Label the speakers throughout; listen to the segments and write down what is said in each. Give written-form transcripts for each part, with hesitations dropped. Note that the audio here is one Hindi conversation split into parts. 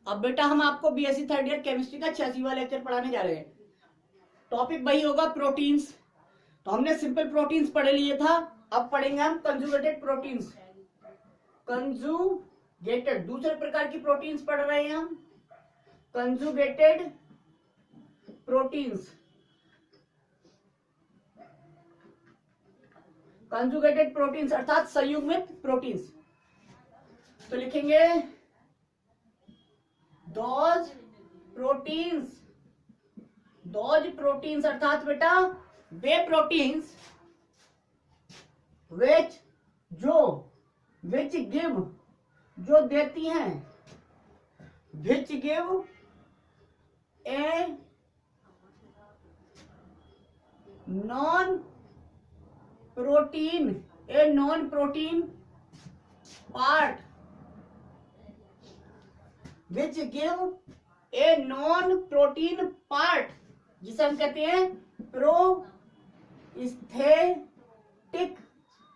Speaker 1: अब बेटा हम आपको बीएससी थर्ड ईयर केमिस्ट्री का 86वां लेक्चर पढ़ाने जा रहे हैं। टॉपिक वही होगा प्रोटीन्स। तो हमने सिंपल प्रोटीन्स पढ़ लिए था, अब पढ़ेंगे हम कंजुगेटेड प्रोटीन्स। कंजुगेटेड दूसरे प्रकार की प्रोटीन्स पढ़ रहे हैं हम, कंजुगेटेड प्रोटीन्स। कंजुगेटेड प्रोटीन्स अर्थात संयुग्मित प्रोटीन्स। तो लिखेंगे दोज प्रोटीन्स अर्थात बेटा वे प्रोटीन्स विच गिव जो देती हैं, which give a non protein part, which give a non protein part, जिसे हम कहते हैं prosthetic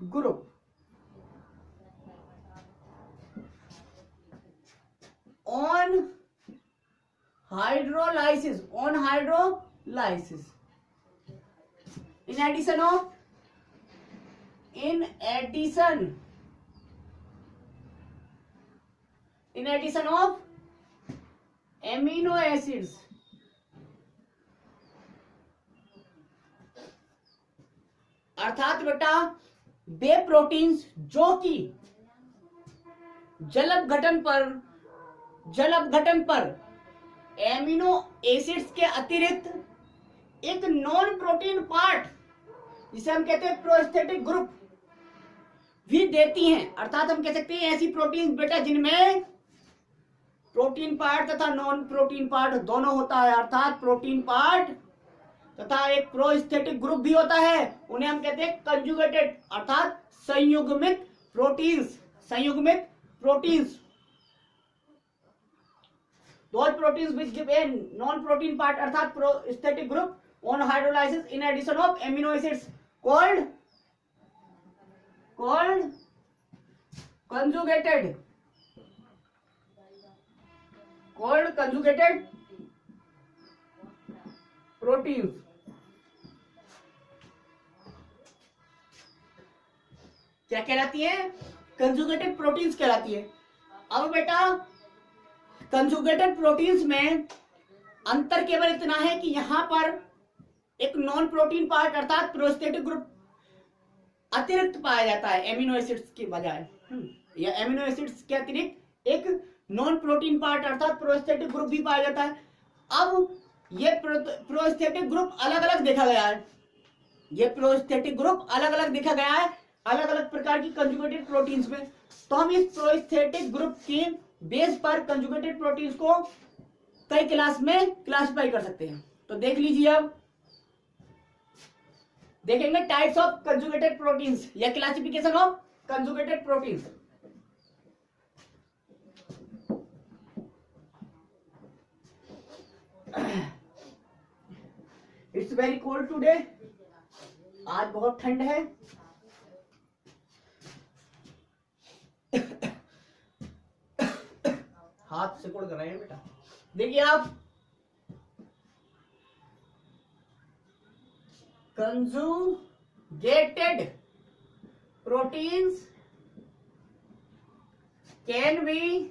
Speaker 1: group. On hydrolysis in addition of amino acids, अर्थात बेटा वे प्रोटीन्स जो कि जल अपघटन पर एमिनो एसिड्स के अतिरिक्त एक नॉन प्रोटीन पार्ट, जिसे हम कहते हैं प्रोस्थेटिक ग्रुप, भी देती हैं। अर्थात हम कह सकते हैं ऐसी प्रोटीन बेटा जिनमें प्रोटीन पार्ट तथा नॉन प्रोटीन पार्ट दोनों होता है, अर्थात प्रोटीन पार्ट तथा एक प्रोस्थेटिक ग्रुप भी होता है, उन्हें हम कहते हैं कंजुगेटेड अर्थात संयुग्मित proteins. Those proteins which give a non-protein part अर्थात prosthetic group on hydrolysis in addition of amino acids called conjugated proteins। क्या कहलाती है? कंजुगेटेड प्रोटीन्स कहलाती है। अब बेटा कंजुगेटेड प्रोटीन्स में अंतर केवल इतना है कि यहां पर एक नॉन प्रोटीन पार्ट अर्थात प्रोस्थेटिक ग्रुप अतिरिक्त पाया जाता है एमिनो एसिड्स के बजाय, या एमिनो एसिड्स के अतिरिक्त एक नॉन प्रोटीन पार्ट अर्थात प्रोस्थेटिक ग्रुप भी पाया जाता है। अब ये प्रोस्थेटिक ग्रुप अलग अलग देखा गया है, अलग अलग प्रकार की कंजुगेटेड प्रोटीन्स में। तो हम इस प्रोस्थेटिक ग्रुप के बेस पर कंजुगेटेड प्रोटीन्स को कई क्लास में क्लासिफाई कर सकते हैं। तो देख लीजिए, अब देखेंगे टाइप्स ऑफ कंजुगेटेड प्रोटीन्स या classification of conjugated proteins. It's very cold today, आज बहुत ठंड है। हाथ सिकुड़ कर रहे हैं बेटा। देखिए आप, conjugated proteins can be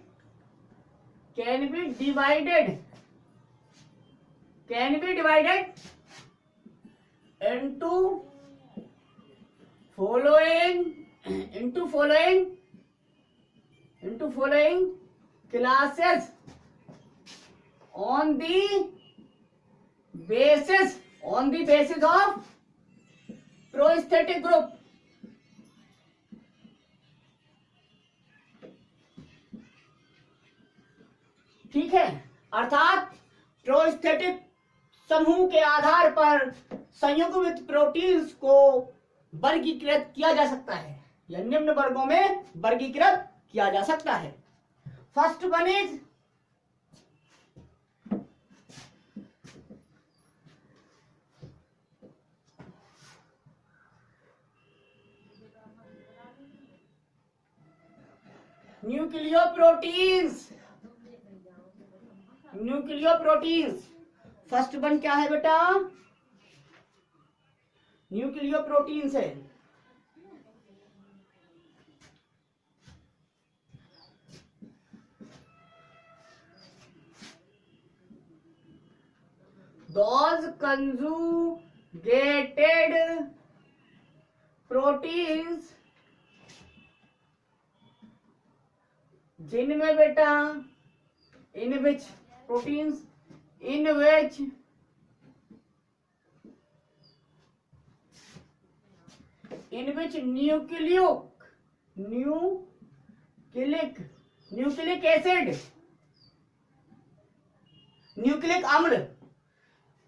Speaker 1: divided into following classes on the basis of prosthetic group. ठीक है, अर्थात प्रोस्थेटिक समूह के आधार पर संयुग्मित प्रोटीन्स को वर्गीकृत किया जा सकता है या निम्न वर्गों में वर्गीकृत किया जा सकता है। First one is nucleoproteins. Nucleoproteins. First one क्या है बेटा? न्यूक्लियोप्रोटीन्स है। Those conjugated proteins जिनमें बेटा in which proteins in which nucleic acid nucleic aml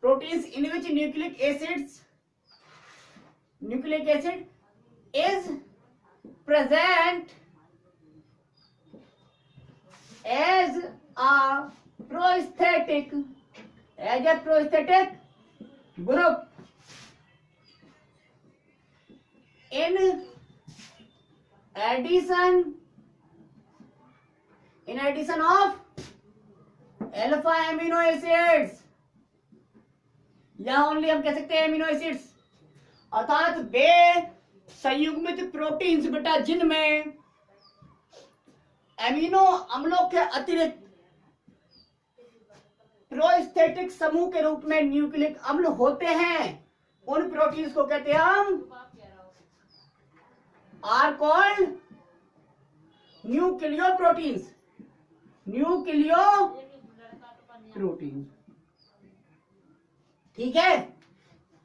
Speaker 1: proteins in which nucleic acid is present as a prosthetic group in addition of alpha amino acids, या ओनली हम कह सकते हैं एमिनो एसिड्स, अर्थात वे संयुग्मित प्रोटीन्स बेटा जिनमें एमिनो अम्लों के अतिरिक्त प्रोस्थेटिक समूह के रूप में न्यूक्लिक अम्ल होते हैं, उन प्रोटीन्स को कहते हैं हम आर कॉल्ड न्यूक्लियोप्रोटीन्स। ठीक है।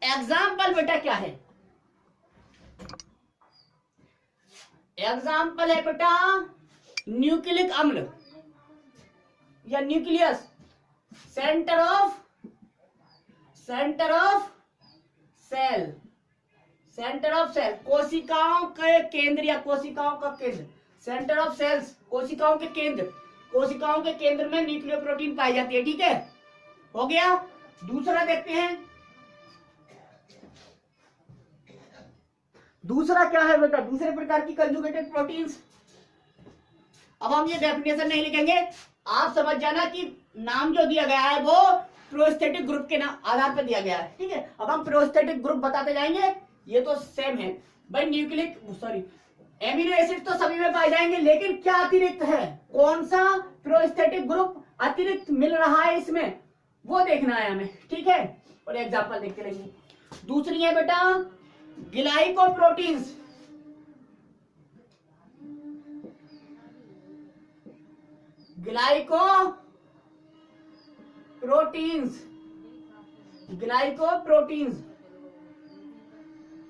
Speaker 1: एग्जाम्पल बेटा क्या है? एग्जाम्पल है बेटा न्यूक्लिक अम्ल या न्यूक्लियस, सेंटर ऑफ सेल, कोशिकाओं के केंद्र या कोशिकाओं का केंद्र, सेंटर ऑफ सेल्स, कोशिकाओं के केंद्र में न्यूक्लियोप्रोटीन पाई जाती है। ठीक है, हो गया। दूसरा देखते हैं, दूसरा क्या है बेटा? दूसरे प्रकार की कंजुगेटेड प्रोटीन्स। अब हम ये डेफिनेशन नहीं लिखेंगे, आप समझ जाना कि नाम जो दिया गया है वो प्रोस्थेटिक ग्रुप के आधार पर दिया गया है। ठीक है, अब हम प्रोस्थेटिक ग्रुप बताते जाएंगे, ये तो सेम है भाई। एमिनो एसिड तो सभी में पाए जाएंगे, लेकिन क्या अतिरिक्त है, कौन सा प्रोस्थेटिक ग्रुप अतिरिक्त मिल रहा है इसमें, वो देखना है हमें। ठीक है, और एग्जांपल देखते रहेंगे। दूसरी है बेटा ग्लाइकोप्रोटीन्स।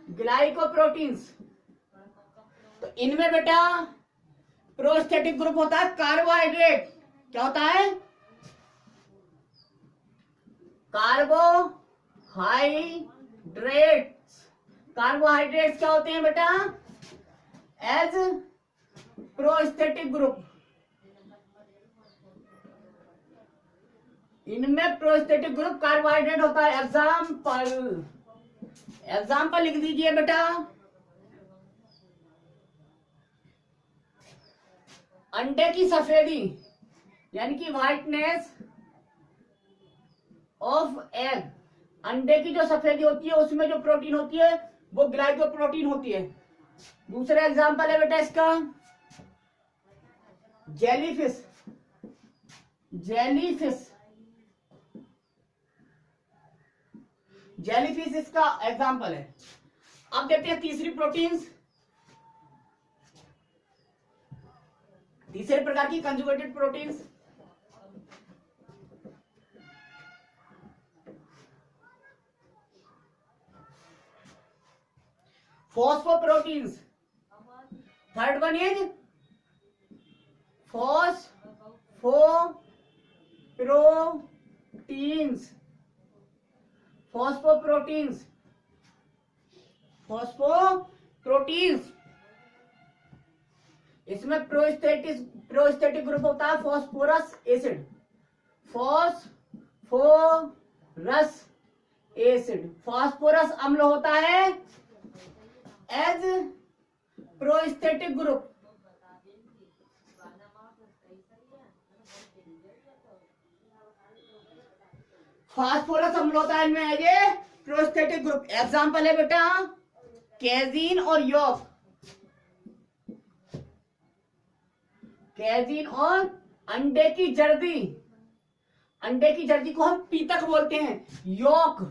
Speaker 1: ग्लाइकोप्रोटीन्स तो इनमें बेटा प्रोस्थेटिक ग्रुप होता है कार्बोहाइड्रेट। क्या होता है? कार्बोहाइड्रेट्स क्या होते हैं बेटा? As prosthetic group. इनमें प्रोस्थेटिक ग्रुप कार्बोहाइड्रेट होता है। एग्जाम्पल लिख दीजिए बेटा, अंडे की सफेदी यानी कि व्हाइटनेस ऑफ एग, अंडे की जो सफेदी होती है उसमें जो प्रोटीन होती है वो ग्लाइकोप्रोटीन होती है। दूसरा एग्जांपल है बेटा इसका जेलीफिश इसका एग्जांपल है। अब देखते हैं तीसरी प्रोटीन्स, तीसरे प्रकार की conjugated proteins. Phosphoproteins, third one is phosphoproteins. इसमें प्रोस्थेटिक ग्रुप होता है फॉस्फोरस एसिड। फॉस्फोरस अम्ल होता है एज प्रोस्थेटिक ग्रुप। फास्फोरस अम्ल होता है इनमें as a prosthetic group. Example है बेटा कैजीन और यॉक। कैजीन और अंडे की जर्दी, अंडे की जर्दी को हम पीतक बोलते हैं, यॉक।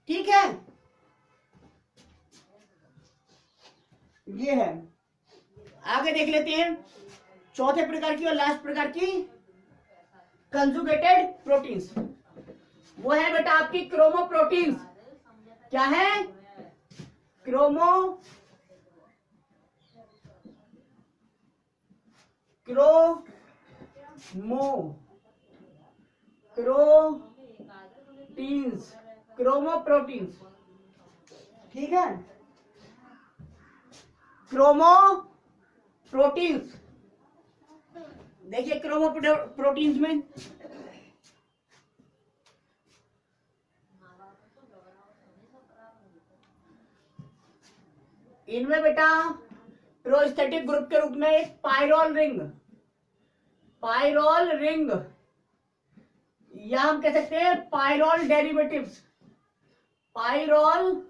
Speaker 1: ठीक है, ये है। आगे देख लेते हैं चौथे प्रकार की और लास्ट प्रकार की कंजुगेटेड प्रोटीन्स। वो है बेटा आपकी क्रोमोप्रोटीन्स। क्या है? क्रोमोप्रोटीन्स। क्रोमोप्रोटीन्स, ठीक है, क्रोमोप्रोटीन्स। देखिए क्रोमोप्रोटीन्स में इनमें बेटा प्रोस्थेटिक ग्रुप के रूप में एक पायरोल रिंग, पायरोल रिंग, या हम कह सकते हैं pyrrole derivatives, pyrrole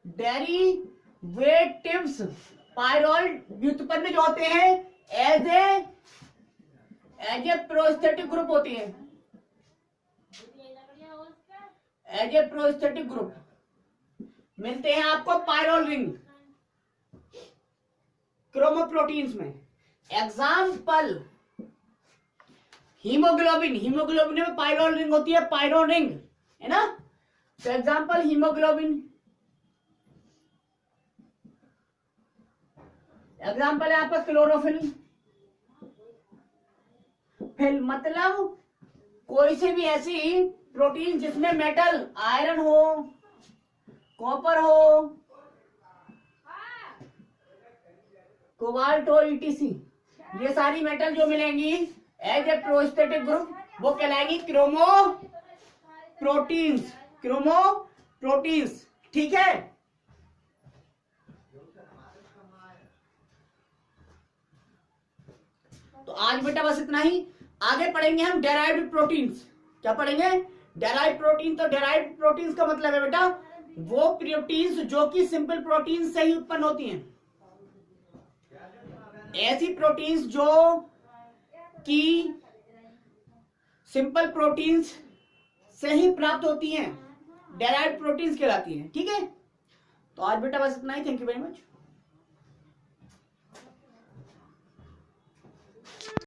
Speaker 1: derivatives. Pyrrole व्युत्पन्न जो होते हैं एज ए प्रोस्थेटिक ग्रुप होती है, एज ए प्रोस्थेटिक ग्रुप मिलते हैं आपको पायरोल रिंग क्रोमोप्रोटीन्स में। एग्जाम्पल हीमोग्लोबिन, हीमोग्लोबिन में पायरोल रिंग होती है, पायरोल रिंग है ना। तो एग्जाम्पल हीमोग्लोबिन, एग्जाम्पल है आपका क्लोरोफिल। फिर मतलब कोई से भी ऐसी प्रोटीन जिसमें मेटल, आयरन हो, कॉपर हो, कोबाल्ट हो, ईटीसी, ये सारी मेटल जो मिलेंगी एज ए प्रोस्थेटिक ग्रुप वो कहलाएंगी क्रोमोप्रोटीन्स, क्रोमोप्रोटीन्स। ठीक है, तो आज बेटा बस इतना ही। आगे पढ़ेंगे हम डेराइव्ड प्रोटीन्स। क्या पढ़ेंगे? Derived protein. तो डेराइव्ड प्रोटीन्स का मतलब है बेटा वो प्रोटीन्स जो कि सिंपल प्रोटीन से ही उत्पन्न होती हैं, ऐसी प्रोटीन्स जो कि सिंपल प्रोटीन्स से ही प्राप्त होती हैं, डेराइव्ड प्रोटीन्स कहलाती हैं। ठीक है, तो आज बेटा बस इतना ही। Thank you very much.